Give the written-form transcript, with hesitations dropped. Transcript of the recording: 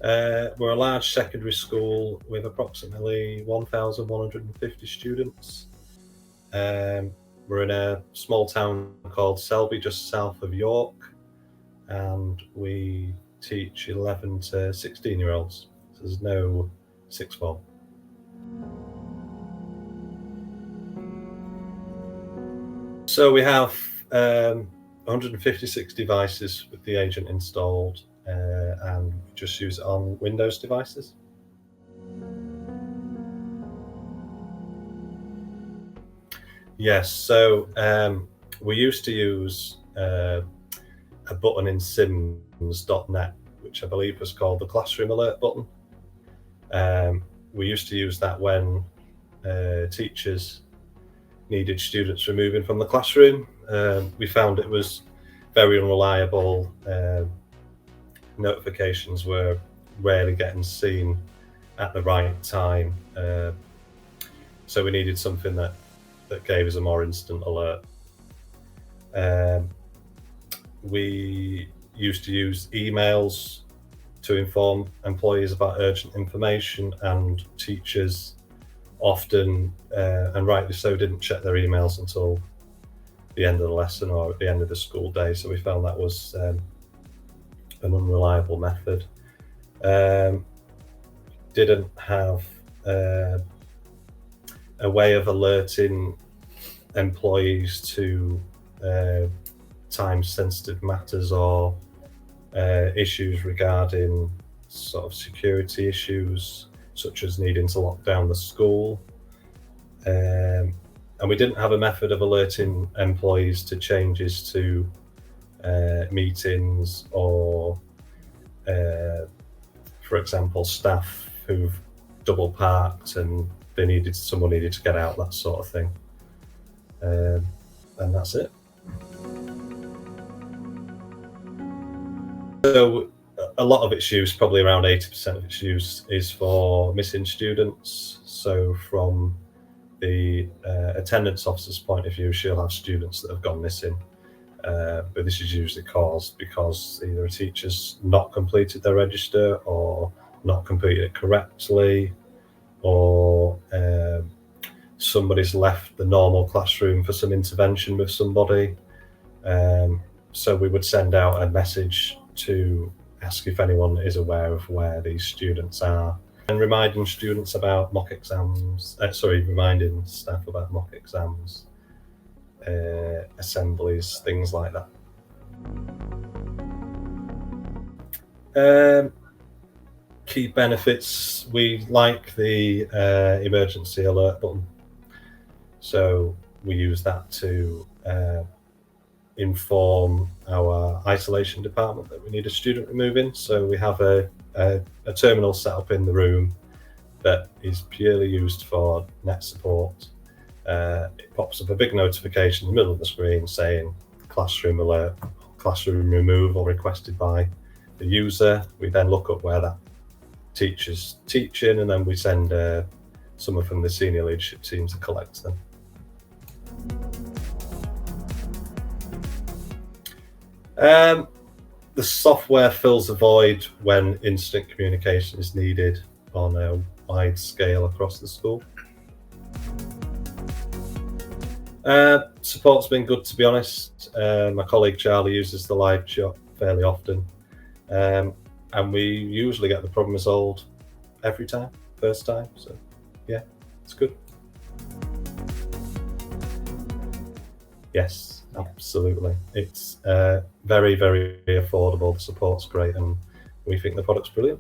We're a large secondary school with approximately 1,150 students. We're in a small town called Selby, just south of York, and we teach 11 to 16-year-olds. So there's no sixth form. So we have 156 devices with the agent installed, and we just use it on Windows devices. Yes, so we used to use a button in Sims.net, which I believe was called the classroom alert button. We used to use that when teachers needed students removing from the classroom. We found it was very unreliable. Notifications were rarely getting seen at the right time. So we needed something that gave us a more instant alert. We used to use emails to inform employees about urgent information, and teachers often, and rightly so, didn't check their emails until the end of the lesson or at the end of the school day. So we found that was an unreliable method. Didn't have a way of alerting employees to time-sensitive matters or issues regarding sort of security issues, such as needing to lock down the school. And we didn't have a method of alerting employees to changes to meetings or, for example, staff who've double parked and someone needed to get out, that sort of thing. And that's it. So a lot of its use, probably around 80% of its use, is for missing students. So from the attendance officer's point of view, she'll have students that have gone missing. But this is usually caused because either a teacher's not completed their register or not completed it correctly, or somebody's left the normal classroom for some intervention with somebody. So we would send out a message to ask if anyone is aware of where these students are, and reminding students about mock exams, reminding staff about mock exams, assemblies, things like that. Key benefits, we like the emergency alert button. So we use that to inform our isolation department that we need a student removing. So we have a terminal set up in the room that is purely used for NetSupport. It pops up a big notification in the middle of the screen saying classroom alert, classroom removal requested by the user. We then look up where that teacher's teaching, and then we send someone from the senior leadership team to collect them. The software fills a void when instant communication is needed on a wide scale across the school. Support's been good, to be honest. My colleague Charlie uses the live chat fairly often, and we usually get the problem resolved every time, first time. So yeah, it's good. Yes, absolutely. It's very, very affordable. The support's great, and we think the product's brilliant.